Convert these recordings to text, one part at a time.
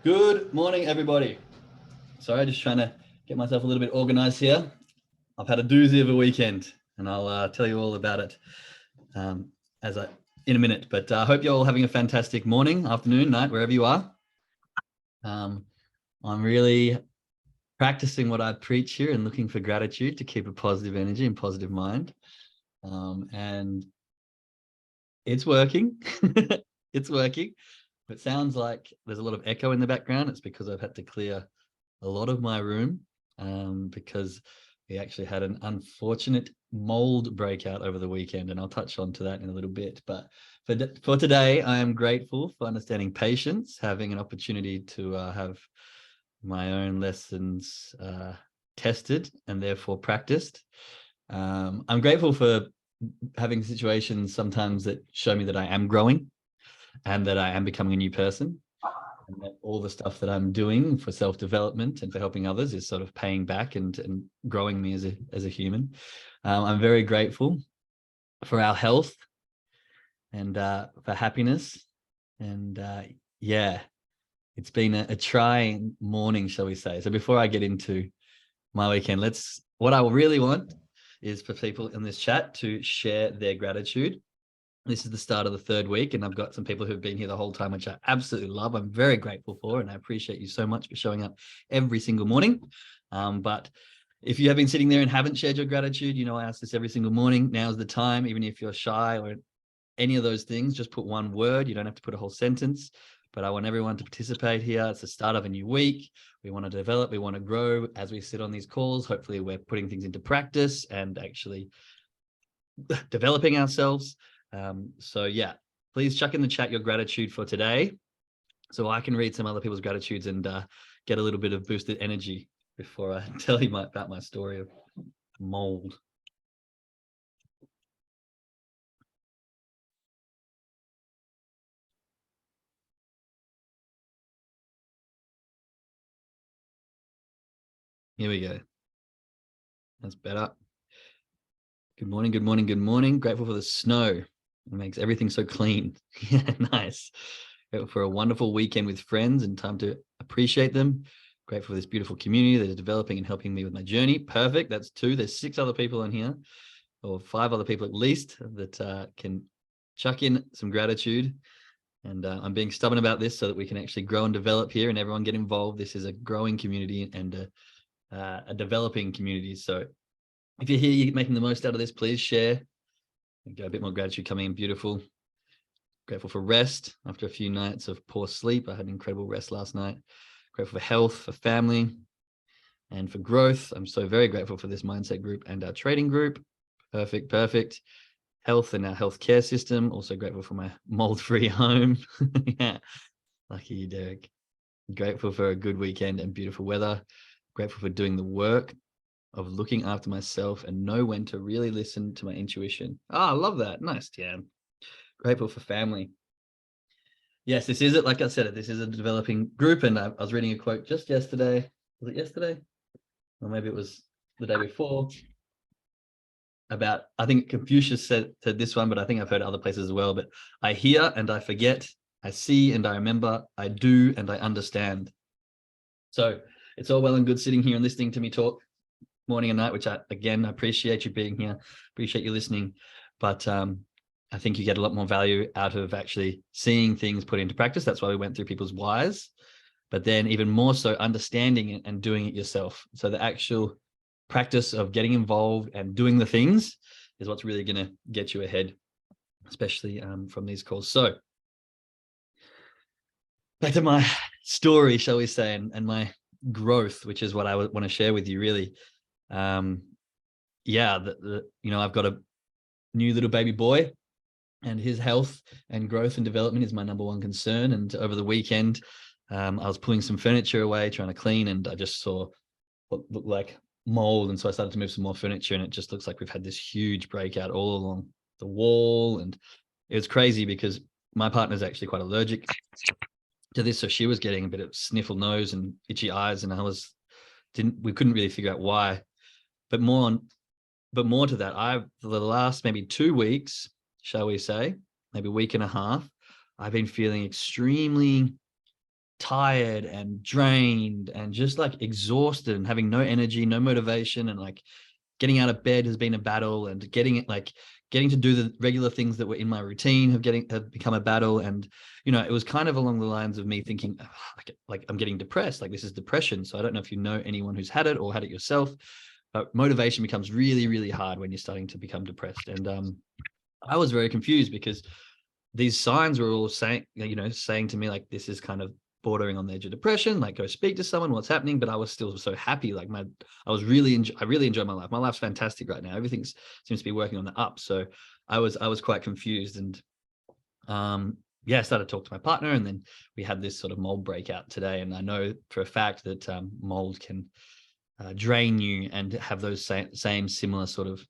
Good morning, everybody. Sorry, just trying to get myself a little bit organized here. I've had a doozy of a weekend, and I'll tell you all about it in a minute. But I hope you're all having a fantastic morning, afternoon, night, wherever you are. I'm really practicing what I preach here and looking for gratitude to keep a positive energy and positive mind. And it's working. It's working. It sounds like there's a lot of echo in the background. It's because I've had to clear a lot of my room because we actually had an unfortunate mold breakout over the weekend, and I'll touch on to that in a little bit. But for today, I am grateful for understanding patience, having an opportunity to have my own lessons tested and therefore practiced. I'm grateful for having situations sometimes that show me that I am growing and that I am becoming a new person, and that all the stuff that I'm doing for self-development and for helping others is sort of paying back and growing me as a human. I'm very grateful for our health and for happiness. And yeah, it's been a trying morning, shall we say. So before I get into my weekend, what I really want is for people in this chat to share their gratitude. This is the start of the third week, and I've got some people who've been here the whole time, which I absolutely love. I'm very grateful for, and I appreciate you so much for showing up every single morning. But if you have been sitting there and haven't shared your gratitude, I ask this every single morning. Now's the time. Even if you're shy or any of those things, just put one word. You don't have to put a whole sentence, but I want everyone to participate here. It's the start of a new week. We want to develop, we want to grow as we sit on these calls. Hopefully we're putting things into practice and actually developing ourselves. So yeah, please chuck in the chat your gratitude for today so I can read some other people's gratitudes and get a little bit of boosted energy before I tell you about my story of mold. Here we go. That's better. Good morning, good morning, good morning. Grateful for the snow. It makes everything so clean. Yeah, nice. Grateful for a wonderful weekend with friends and time to appreciate them. Grateful for this beautiful community that is developing and helping me with my journey. Perfect. That's 2. There's 6 other people in here, or 5 other people at least, that can chuck in some gratitude. And I'm being stubborn about this so that we can actually grow and develop here and everyone get involved. This is a growing community and a developing community. So if you're here, you're making the most out of this, please share. We've got a bit more gratitude coming in. Beautiful. Grateful for rest after a few nights of poor sleep. I had incredible rest last night. Grateful for health, for family, and for growth. I'm so very grateful for this mindset group and our trading group. Perfect, perfect. Health and our healthcare system. Also grateful for my mold-free home. Yeah, lucky you, Derek. Grateful for a good weekend and beautiful weather. Grateful for doing the work of looking after myself and know when to really listen to my intuition. I love that. Nice, Tian. Grateful for family. Yes, this is it. Like I said, this is a developing group, and I was reading a quote just yesterday. Was it yesterday? Or maybe it was the day before. About, I think Confucius said this one, but I think I've heard other places as well. But I hear and I forget, I see and I remember, I do and I understand. So it's all well and good sitting here and listening to me talk morning and night, which I appreciate you being here, appreciate you listening. But I think you get a lot more value out of actually seeing things put into practice. That's why we went through people's whys, but then even more so understanding it and doing it yourself. So the actual practice of getting involved and doing the things is what's really going to get you ahead, especially from these calls. So back to my story, shall we say, and my growth, which is what I want to share with you really. Yeah, I've got a new little baby boy, and his health and growth and development is my number one concern. And over the weekend, I was pulling some furniture away, trying to clean, and I just saw what looked like mold. And so I started to move some more furniture, and it just looks like we've had this huge breakout all along the wall. And it was crazy because my partner's actually quite allergic to this. So she was getting a bit of sniffle nose and itchy eyes, and we couldn't really figure out why. But more to that, for the last maybe 2 weeks, shall we say, maybe a week and a half, I've been feeling extremely tired and drained and just like exhausted and having no energy, no motivation, and like getting out of bed has been a battle, and getting to do the regular things that were in my routine have become a battle. And it was kind of along the lines of me thinking, like I'm getting depressed, like this is depression. So I don't know if you know anyone who's had it or had it yourself, but motivation becomes really, really hard when you're starting to become depressed. And I was very confused because these signs were all saying to me, like, this is kind of bordering on the edge of depression, like go speak to someone, what's happening. But I was still so happy. Like I really enjoy my life. My life's fantastic right now. Everything seems to be working on the up. So I was quite confused. And I started to talk to my partner, and then we had this sort of mold breakout today. And I know for a fact that mold can drain you and have those same similar sort of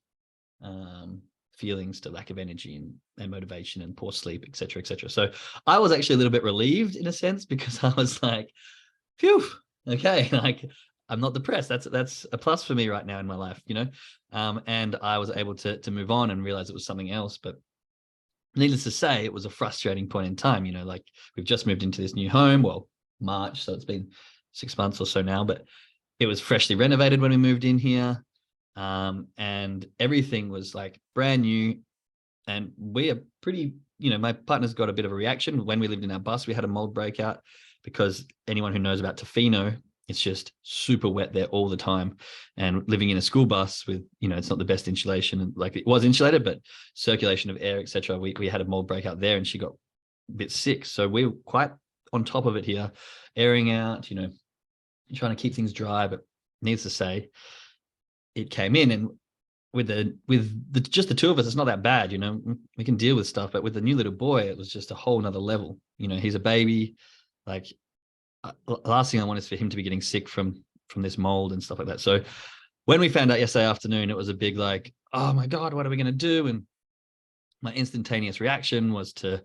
feelings to lack of energy and motivation and poor sleep, et cetera, et cetera. So I was actually a little bit relieved in a sense, because I was like, phew, okay, like I'm not depressed. That's a plus for me right now in my life, and I was able to move on and realize it was something else. But needless to say, it was a frustrating point in time, like we've just moved into this new home, well, March, so it's been 6 months or so now, but it was freshly renovated when we moved in here. And everything was like brand new, and we are pretty, my partner's got a bit of a reaction. When we lived in our bus, we had a mold breakout, because anyone who knows about Tofino, it's just super wet there all the time. And living in a school bus with, it's not the best insulation, and like it was insulated, but circulation of air, etc. We had a mold breakout there, and she got a bit sick. So we were quite on top of it here, airing out, trying to keep things dry. But needless to say, it came in, and with just the two of us, it's not that bad, we can deal with stuff. But with the new little boy, it was just a whole nother level. He's a baby. Like the last thing I want is for him to be getting sick from this mold and stuff like that. So when we found out yesterday afternoon, it was a big like, oh my God, what are we going to do? And my instantaneous reaction was to,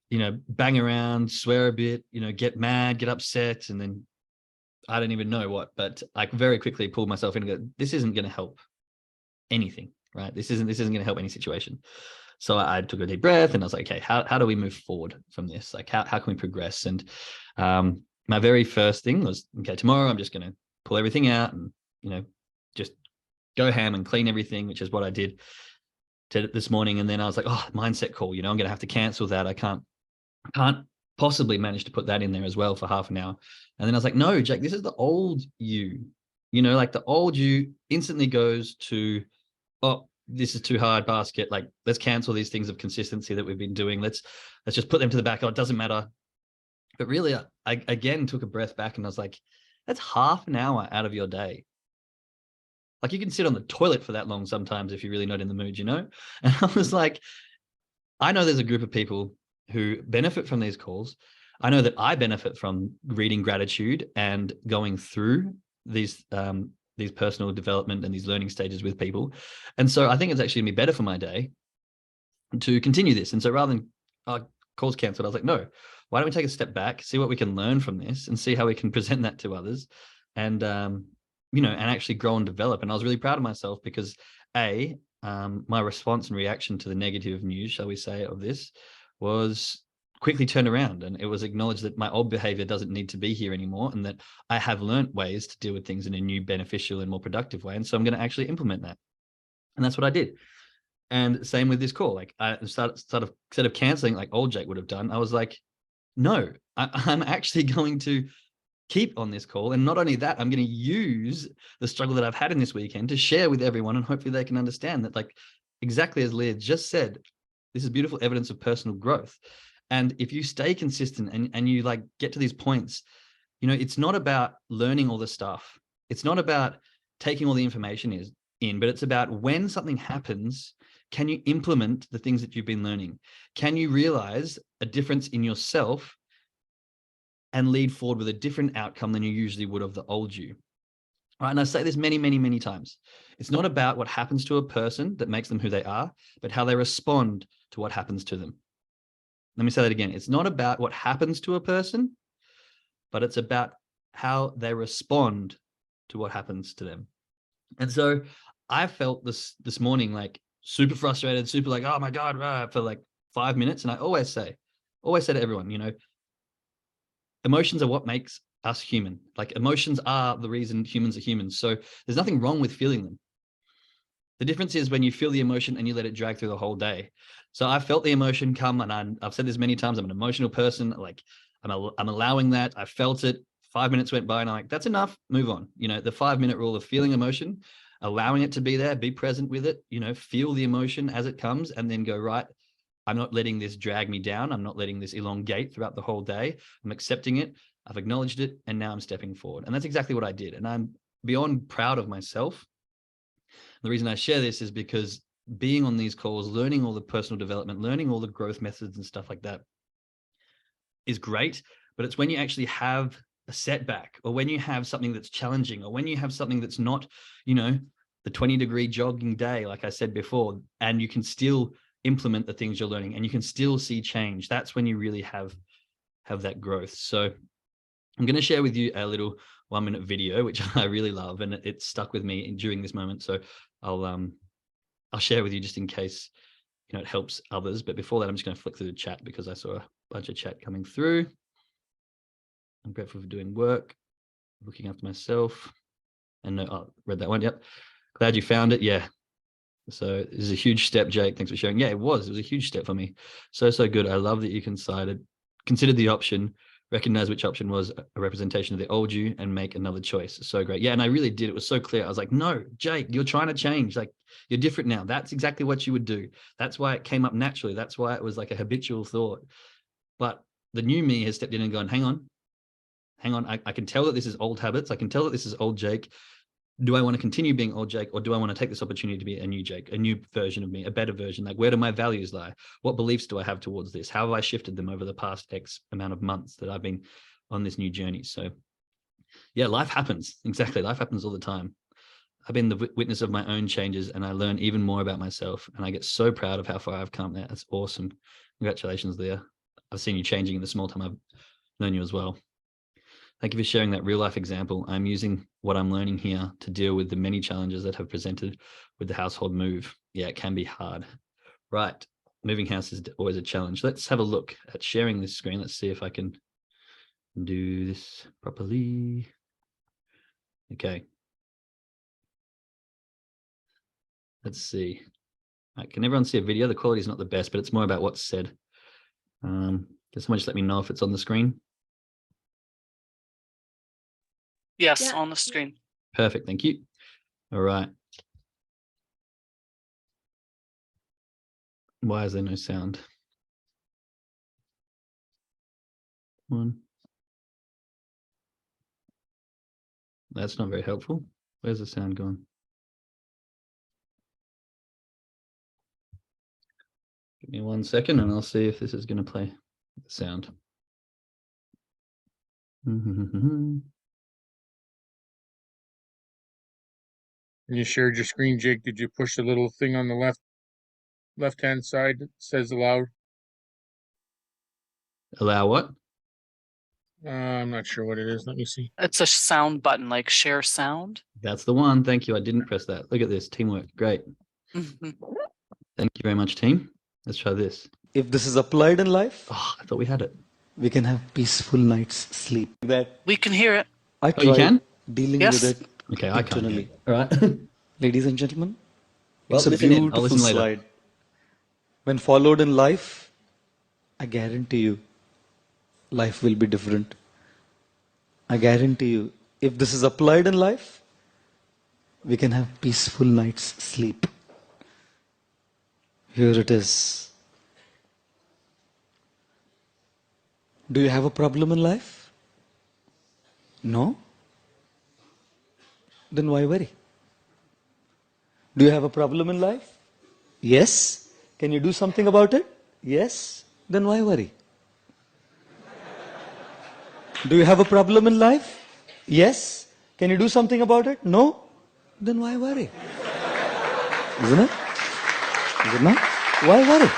bang around, swear a bit, get mad, get upset, and then I don't even know what, but I very quickly pulled myself in and go, this isn't going to help anything, right? This isn't going to help any situation. So I took a deep breath, and I was like, okay, how do we move forward from this? Like, how can we progress? And my very first thing was, okay, tomorrow I'm just going to pull everything out and, just go ham and clean everything, which is what I did this morning. And then I was like, oh, mindset call, I'm going to have to cancel that. I can't possibly manage to put that in there as well for half an hour. And then I was like, no, Jake, this is the old you, like the old you instantly goes to, oh, this is too hard, basket. Like, let's cancel these things of consistency that we've been doing. Let's just put them to the back. Oh, it doesn't matter. But really, I again took a breath back, and I was like, that's half an hour out of your day. Like, you can sit on the toilet for that long sometimes if you're really not in the mood, And I was like, I know there's a group of people who benefit from these calls. I know that I benefit from reading Gratitude and going through these personal development and these learning stages with people. And so I think it's actually gonna be better for my day to continue this. And so rather than calls canceled, I was like, no, why don't we take a step back, see what we can learn from this, and see how we can present that to others, and and actually grow and develop. And I was really proud of myself, because my response and reaction to the negative news, shall we say, of this was quickly turned around, and it was acknowledged that my old behavior doesn't need to be here anymore, and that I have learned ways to deal with things in a new, beneficial and more productive way. And so I'm going to actually implement that. And that's what I did. And same with this call. Like, I started instead of canceling like old Jake would have done, I was like, no, I'm actually going to keep on this call. And not only that, I'm going to use the struggle that I've had in this weekend to share with everyone, and hopefully they can understand that, like, exactly as Leah just said, this is beautiful evidence of personal growth. And if you stay consistent and you like get to these points, it's not about learning all the stuff. It's not about taking all the information in, but it's about when something happens, can you implement the things that you've been learning? Can you realize a difference in yourself and lead forward with a different outcome than you usually would of the old you? Right. And I say this many, many, many times. It's not about what happens to a person that makes them who they are, but how they respond to what happens to them. Let me say that again. It's not about what happens to a person, but it's about how they respond to what happens to them. And so I felt this morning, like super frustrated, super like, oh my God, for like 5 minutes. And I always say to everyone, emotions are what makes us human. Like emotions are the reason humans are humans. So there's nothing wrong with feeling them. The difference is when you feel the emotion and you let it drag through the whole day. So I felt the emotion come, and I've said this many times, I'm an emotional person. Like I'm allowing that. I felt it. 5 minutes went by and I'm like, that's enough, move on. You know, the 5-minute rule of feeling emotion, allowing it to be there, be present with it, you know, feel the emotion as it comes, and then go, right, I'm not letting this drag me down. I'm not letting this elongate throughout the whole day. I'm accepting it. I've acknowledged it. And now I'm stepping forward. And that's exactly what I did. And I'm beyond proud of myself. The reason I share this is because being on these calls, learning all the personal development, learning all the growth methods and stuff like that is great. But it's when you actually have a setback, or when you have something that's challenging, or when you have something that's not, you know, the 20-degree jogging day, like I said before, and you can still implement the things you're learning and you can still see change. That's when you really have that growth. So I'm going to share with you a little 1-minute video, which I really love, and it stuck with me during this moment. So I'll share with you just in case, you know, it helps others. But before that, I'm just going to flick through the chat because I saw a bunch of chat coming through. I'm grateful for doing work, looking after myself. And no, oh, read that one. Yep. Glad you found it. Yeah. So this is a huge step, Jake. Thanks for sharing. Yeah, it was a huge step for me. So good. I love that you considered the option, recognize which option was a representation of the old you, and make another choice. So great. Yeah. And I really did. It was so clear. I was like, no, Jake, you're trying to change. Like, you're different now. That's exactly what you would do. That's why it came up naturally. That's why it was like a habitual thought. But the new me has stepped in and gone, hang on. I can tell that this is old habits. I can tell that this is old Jake. Do I want to continue being old Jake, or do I want to take this opportunity to be a new Jake, a new version of me, a better version? Like, where do my values lie? What beliefs do I have towards this? How have I shifted them over the past X amount of months that I've been on this new journey? So yeah, life happens. Exactly. Life happens all the time. I've been the witness of my own changes, and I learn even more about myself, and I get so proud of how far I've come. That's awesome. Congratulations there. I've seen you changing in the small time I've known you as well. Thank you for sharing that real life example. I'm using what I'm learning here to deal with the many challenges that have presented with the household move. Yeah, it can be hard. Right. Moving house is always a challenge. Let's have a look at sharing this screen. Let's see if I can do this properly. Okay. Let's see. Right, can everyone see a video? The quality is not the best, but it's more about what's said. Can someone just let me know if it's on the screen? Yes, yeah. On the screen. Perfect. Thank you. All right. Why is there no sound? One. That's not very helpful. Where's the sound gone? Give me 1 second and I'll see if this is going to play the sound. You shared your screen, Jake. Did you push the little thing on the left-hand side that says allow? Allow what? I'm not sure what it is. Let me see. It's a sound button, like share sound. That's the one. Thank you. I didn't press that. Look at this. Teamwork. Great. Thank you very much, team. Let's try this. If this is applied in life, I thought we had it. We can have peaceful night's sleep. That we can hear it. I tried dealing yes. with it. Okay, I can't hear it. All right. Ladies and gentlemen, well, it's a beautiful slide. When followed in life, I guarantee you, life will be different. I guarantee you, if this is applied in life, we can have peaceful night's sleep. Here it is. Do you have a problem in life? No? Then why worry? Do you have a problem in life? Yes. Can you do something about it? Yes. Then why worry? Do you have a problem in life? Yes. Can you do something about it? No. Then why worry? Isn't it? Is it not? Why worry?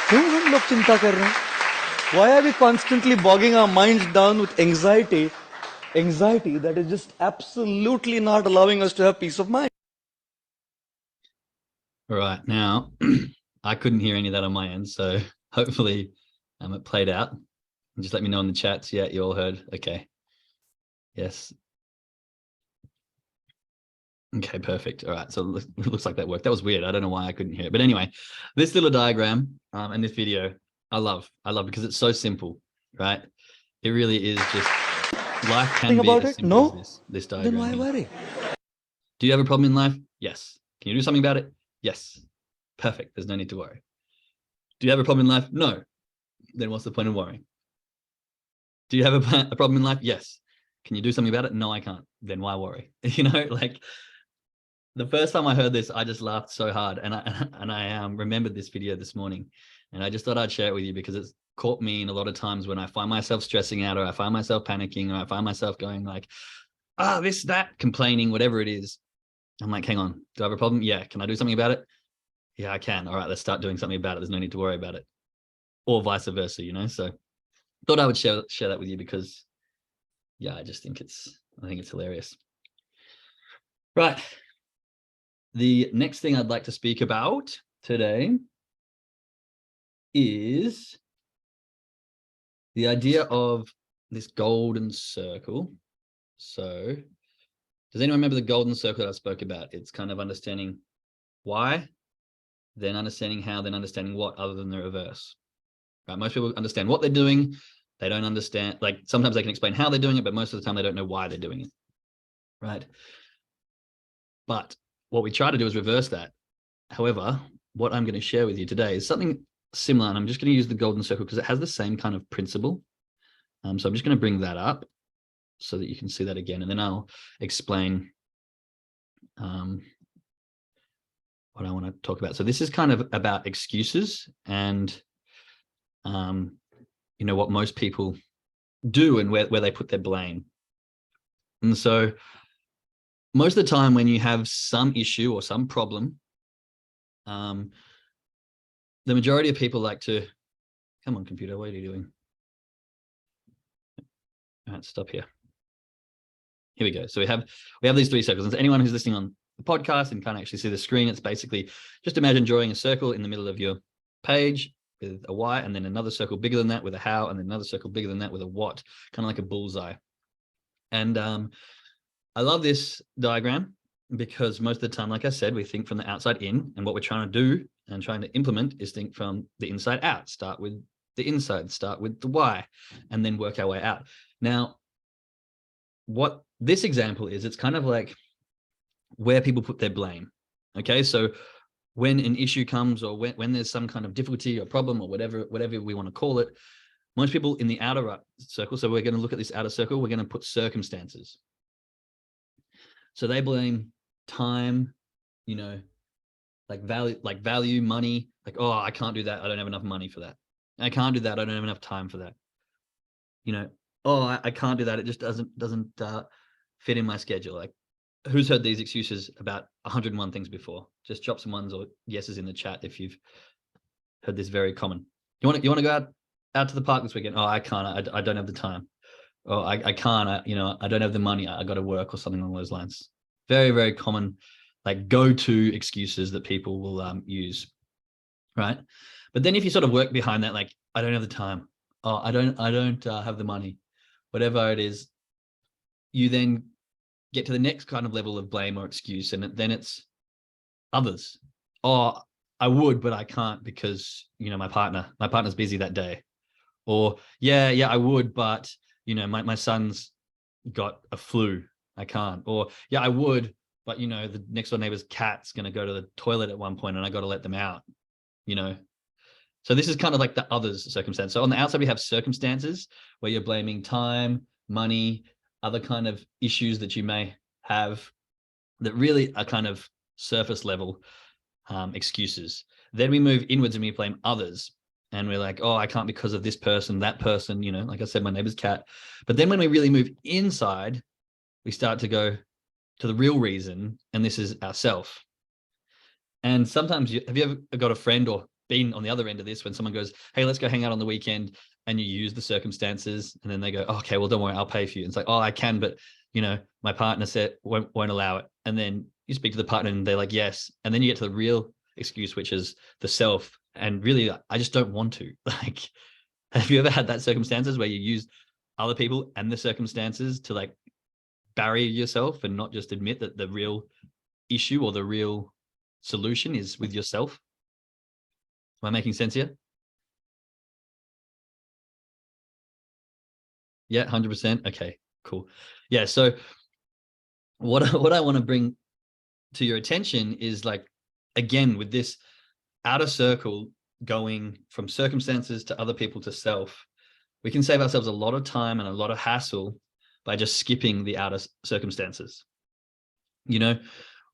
क्यों हम लोग चिंता कर रहे हैं? Why are we constantly bogging our minds down with anxiety that is just absolutely not allowing us to have peace of mind? All right, now I couldn't hear any of that on my end, so hopefully it played out. And just let me know in the chats. Yeah, you all heard. Okay. Yes. Okay, perfect. All right. So it looks like that worked. That was weird. I don't know why I couldn't hear it. But anyway, this little diagram and this video, I love because it's so simple, right? It really is just life can Think be about as it? simple No? as this Then diagram why here. worry? Do you have a problem in life? Yes. Can you do something about it? Yes. Perfect. There's no need to worry. Do you have a problem in life? No. Then what's the point of worrying? Do you have a problem in life? Yes. Can you do something about it? No, I can't. Then why worry? You know, like the first time I heard this, I just laughed so hard, and I remembered this video this morning, and I just thought I'd share it with you because it's caught me in a lot of times when I find myself stressing out, or I find myself panicking, or I find myself going like, this, that, complaining, whatever it is. I'm like, hang on, do I have a problem? Yeah. Can I do something about it? Yeah, I can. All right, let's start doing something about it. There's no need to worry about it, or vice versa, you know? So thought I would share that with you because, yeah, I think it's hilarious. Right. The next thing I'd like to speak about today is the idea of this golden circle. So does anyone remember the golden circle that I spoke about? It's kind of understanding why, then understanding how, then understanding what, other than the reverse. Right? Most people understand what they're doing. They don't understand, like sometimes they can explain how they're doing it, but most of the time they don't know why they're doing it. Right? But what we try to do is reverse that. However, what I'm going to share with you today is something similar, and I'm just going to use the golden circle because it has the same kind of principle. So I'm just going to bring that up so that you can see that again, and then I'll explain what I want to talk about. So this is kind of about excuses and, you know, what most people do and where they put their blame. And so most of the time when you have some issue or some problem, the majority of people like to, come on, computer, what are you doing? All right, stop here. Here we go. So we have these three circles. And so anyone who's listening on the podcast and can't actually see the screen, it's basically just imagine drawing a circle in the middle of your page with a why, and then another circle bigger than that with a how, and then another circle bigger than that with a what, kind of like a bullseye. And I love this diagram because most of the time, like I said, we think from the outside in, and what we're trying to do and trying to implement is think from the inside out. Start with the inside, start with the why, and then work our way out. Now, what this example is, it's kind of like where people put their blame. Okay, so when an issue comes, or when there's some kind of difficulty or problem or whatever we want to call it, most people in the outer circle, so we're going to look at this outer circle, we're going to put circumstances. So they blame time, you know, like value, money, like, oh, I can't do that, I don't have enough money for that. I can't do that, I don't have enough time for that. You know, oh, I can't do that, it just doesn't fit in my schedule. Like, who's heard these excuses about 101 things before? Just drop some ones or yeses in the chat if you've heard this. Very common. You want to go out to the park this weekend? Oh, I can't. I don't have the time. Oh, I can't. I don't have the money. I got to work, or something along those lines. Very, very common, like go-to excuses that people will use, right? But then if you sort of work behind that, like, I don't have the time. Oh, I don't have the money. Whatever it is, you then get to the next kind of level of blame or excuse, and then it's others. Oh, I would, but I can't because, you know, my partner's busy that day. Or yeah, I would, but, you know, my son's got a flu, I can't. Or yeah, I would, but, you know, the next door neighbor's cat's going to go to the toilet at one point and I got to let them out, you know. So this is kind of like the others circumstance. So on the outside, we have circumstances where you're blaming time, money, other kind of issues that you may have that really are kind of surface level excuses. Then we move inwards and we blame others. And we're like, oh, I can't because of this person, that person, you know, like I said, my neighbor's cat. But then when we really move inside, we start to go to the real reason, and this is ourself. And sometimes have you ever got a friend or been on the other end of this when someone goes, hey, let's go hang out on the weekend, and you use the circumstances, and then they go, oh, okay, well, don't worry, I'll pay for you. And it's like, oh, I can, but, you know, my partner said won't allow it. And then you speak to the partner and they're like, yes. And then you get to the real excuse, which is the self. And really, I just don't want to. Like, Have you ever had that circumstances where you use other people and the circumstances to like bury yourself and not just admit that the real issue or the real solution is with yourself? Am I making sense here? Yeah, 100%. Okay, cool. Yeah, so what I want to bring to your attention is like, again, with this outer circle going from circumstances to other people to self, we can save ourselves a lot of time and a lot of hassle by just skipping the outer circumstances. You know,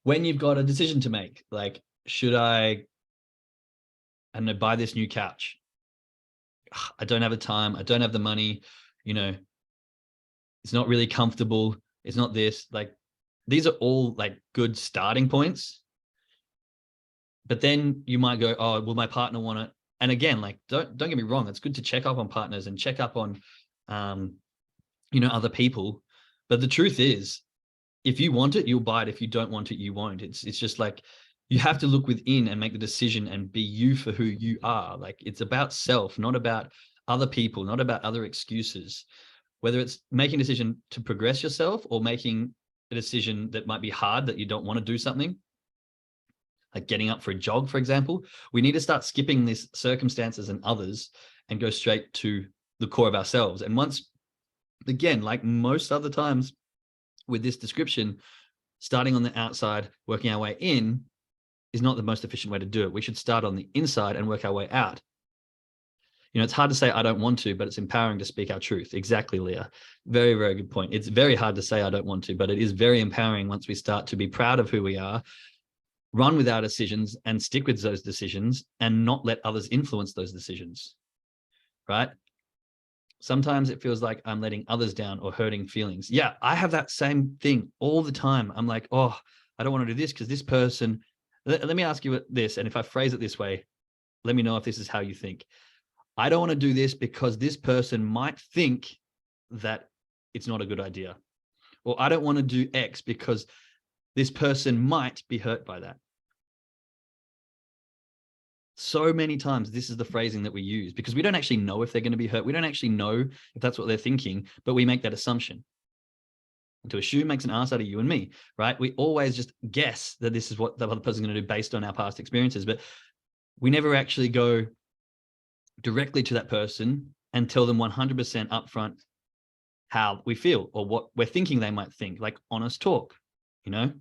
when you've got a decision to make, like, should I buy this new couch? I don't have the time. I don't have the money. You know, it's not really comfortable. It's not this. Like, these are all like good starting points. But then you might go, oh, will my partner want it? And again, like, don't get me wrong. It's good to check up on partners and check up on, you know, other people. But the truth is, if you want it, you'll buy it. If you don't want it, you won't. It's just like, you have to look within and make the decision and be you for who you are. Like, it's about self, not about other people, not about other excuses. Whether it's making a decision to progress yourself or making a decision that might be hard, that you don't want to do something, like getting up for a jog, for example, we need to start skipping these circumstances and others and go straight to the core of ourselves. And once, again, like most other times with this description, starting on the outside, working our way in is not the most efficient way to do it. We should start on the inside and work our way out. You know, it's hard to say I don't want to, but it's empowering to speak our truth. Exactly, Leah. Very, very good point. It's very hard to say I don't want to, but it is very empowering once we start to be proud of who we are, run with our decisions and stick with those decisions and not let others influence those decisions, right? Sometimes it feels like I'm letting others down or hurting feelings. Yeah, I have that same thing all the time. I'm like, oh, I don't want to do this because this person, let me ask you this. And if I phrase it this way, let me know if this is how you think. I don't want to do this because this person might think that it's not a good idea. Or I don't want to do X because this person might be hurt by that. So many times, this is the phrasing that we use because we don't actually know if they're going to be hurt. We don't actually know if that's what they're thinking, but we make that assumption. And to assume makes an ass out of you and me, right? We always just guess that this is what the other person's going to do based on our past experiences, but we never actually go directly to that person and tell them 100% upfront how we feel or what we're thinking they might think, like honest talk. You know,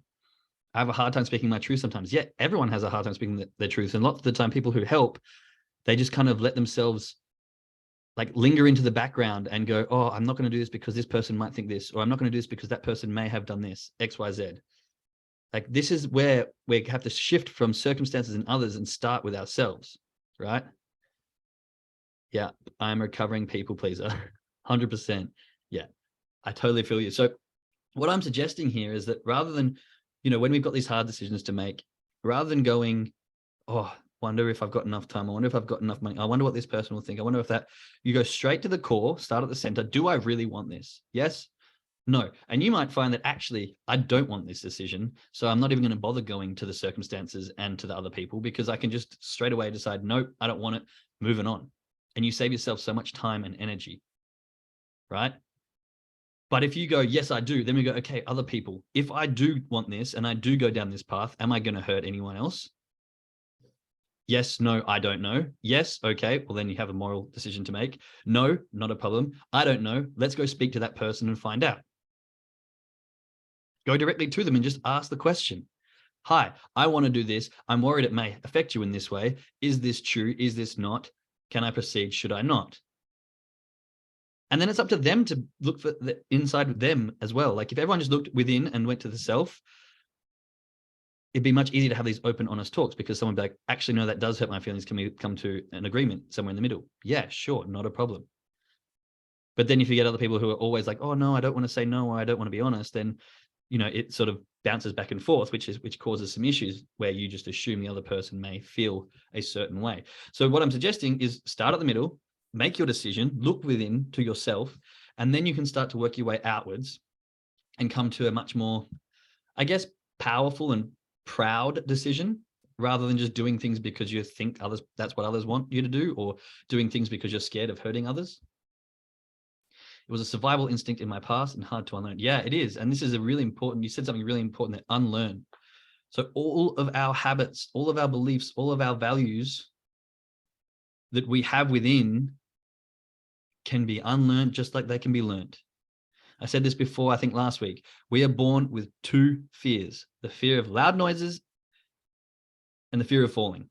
I have a hard time speaking my truth sometimes. Yeah, everyone has a hard time speaking their truth. And lots of the time, people who help, they just kind of let themselves like linger into the background and go, oh, I'm not going to do this because this person might think this, or I'm not going to do this because that person may have done this, X, Y, Z. Like, this is where we have to shift from circumstances and others and start with ourselves, right? Yeah, I'm a recovering people pleaser, 100%. Yeah, I totally feel you. So what I'm suggesting here is that rather than, you know, when we've got these hard decisions to make, rather than going, oh, wonder if I've got enough time. I wonder if I've got enough money. I wonder what this person will think. I wonder if that, you go straight to the core, start at the center. Do I really want this? Yes? No. And you might find that actually, I don't want this decision. So I'm not even going to bother going to the circumstances and to the other people because I can just straight away decide, nope, I don't want it, moving on. And you save yourself so much time and energy, right? But if you go, yes, I do, then we go, okay, other people, if I do want this and I do go down this path, am I going to hurt anyone else? Yes, no, I don't know. Yes, okay, well, then you have a moral decision to make. No, not a problem. I don't know. Let's go speak to that person and find out. Go directly to them and just ask the question. Hi, I want to do this. I'm worried it may affect you in this way. Is this true? Is this not? Can I proceed? Should I not? And then it's up to them to look for the inside of them as well. Like, if everyone just looked within and went to the self, it'd be much easier to have these open, honest talks because someone would be like, actually, no, that does hurt my feelings. Can we come to an agreement somewhere in the middle? Yeah, sure, not a problem. But then if you get other people who are always like, oh, no, I don't want to say no, or I don't want to be honest, then, you know, it sort of bounces back and forth, which causes some issues where you just assume the other person may feel a certain way. So what I'm suggesting is start at the middle, make your decision, look within to yourself, and then you can start to work your way outwards and come to a much more, I guess, powerful and proud decision rather than just doing things because you think that's what others want you to do, or doing things because you're scared of hurting others. It was a survival instinct in my past and hard to unlearn. Yeah, it is. And this is a really important, you said something really important, that unlearn. So all of our habits, all of our beliefs, all of our values that we have within can be unlearned just like they can be learned. I said this before, I think last week. We are born with two fears, the fear of loud noises and the fear of falling.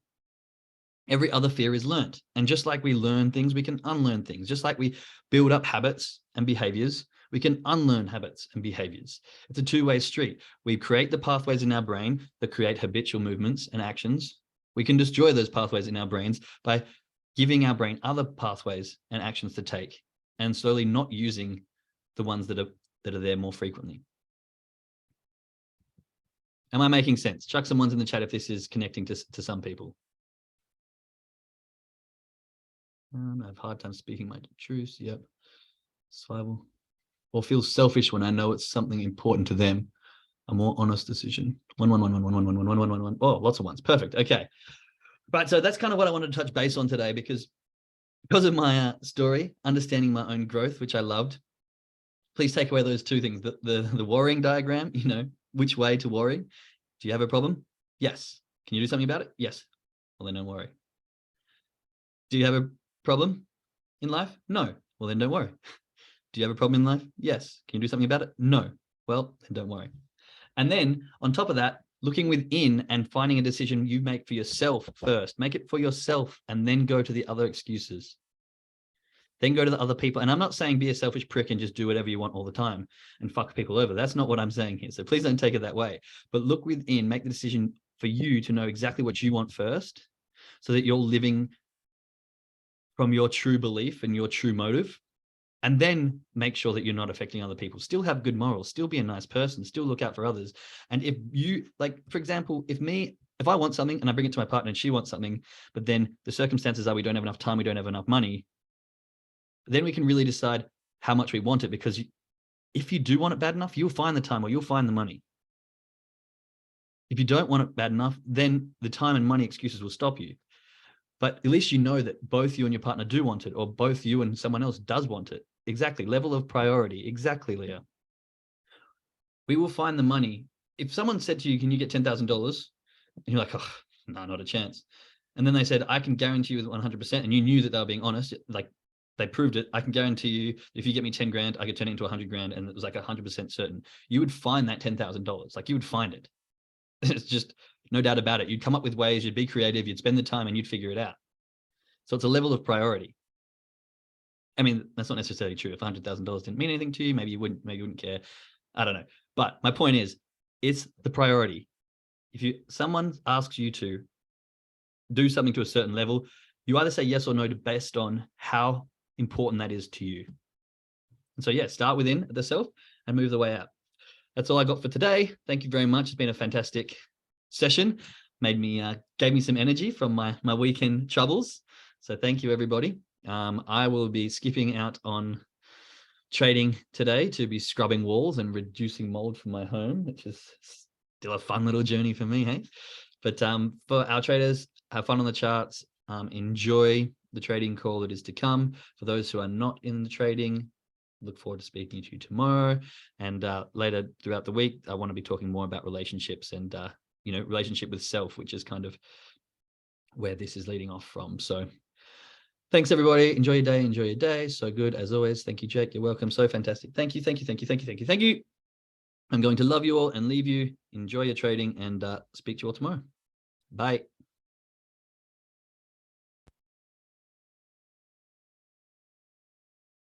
Every other fear is learnt. And just like we learn things, we can unlearn things. Just like we build up habits and behaviors, we can unlearn habits and behaviors. It's a two-way street. We create the pathways in our brain that create habitual movements and actions. We can destroy those pathways in our brains by giving our brain other pathways and actions to take, and slowly not using the ones that are there more frequently. Am I making sense? Chuck some ones in the chat if this is connecting to some people. I have a hard time speaking my truth. Yep. Survival. Or feel selfish when I know it's something important to them. A more honest decision. 1 1 1 1 1 1 1 1 1 1 1 1. Oh, lots of ones. Perfect. Okay. Right. So that's kind of what I wanted to touch base on today, because of my story, understanding my own growth, which I loved. Please take away those two things. The worrying diagram, you know, which way to worry. Do you have a problem? Yes. Can you do something about it? Yes. Well, then don't worry. Do you have a problem in life? No. Well, then don't worry. Do you have a problem in life? Yes. Can you do something about it? No. Well, then don't worry. And then on top of that, looking within and finding a decision you make for yourself first. Make it for yourself and then go to the other excuses. Then go to the other people. And I'm not saying be a selfish prick and just do whatever you want all the time and fuck people over. That's not what I'm saying here. So please don't take it that way. But look within, make the decision for you to know exactly what you want first, so that you're living from your true belief and your true motive. And then make sure that you're not affecting other people. Still have good morals, still be a nice person, still look out for others. And if you, like, for example, if I want something and I bring it to my partner and she wants something, but then the circumstances are we don't have enough time, we don't have enough money, then we can really decide how much we want it. Because if you do want it bad enough, you'll find the time or you'll find the money. If you don't want it bad enough, then the time and money excuses will stop you. But at least you know that both you and your partner do want it, or both you and someone else does want it. Exactly. Level of priority. Exactly, We will find the money. If someone said to you, can you get $10,000? And you're like, oh, no, not a chance. And then they said, I can guarantee you with 100%. And you knew that they were being honest. Like, they proved it. I can guarantee you, if you get me 10 grand, I could turn it into 100 grand. And it was like 100% certain. You would find that $10,000. Like, you would find it. It's just no doubt about it. You'd come up with ways, you'd be creative, you'd spend the time and you'd figure it out. So it's a level of priority. I mean, that's not necessarily true. If $100,000 didn't mean anything to you, maybe you wouldn't care. I don't know. But my point is, it's the priority. If someone asks you to do something to a certain level, you either say yes or no based on how important that is to you. And so, yeah, start within the self and move the way out. That's all I got for today. Thank you very much. It's been a fantastic session. Gave me some energy from my weekend troubles. So thank you, everybody. I will be skipping out on trading today to be scrubbing walls and reducing mold from my home, which is still a fun little journey for me, hey? But for our traders, have fun on the charts. Enjoy the trading call that is to come. For those who are not in the trading, look forward to speaking to you tomorrow. And later throughout the week, I want to be talking more about relationships and, relationship with self, which is kind of where this is leading off from. So thanks, everybody. Enjoy your day. Enjoy your day. So good as always. Thank you, Jake. You're welcome. So fantastic. Thank you. Thank you. Thank you. Thank you. Thank you. Thank you. I'm going to love you all and leave you. Enjoy your trading and speak to you all tomorrow. Bye.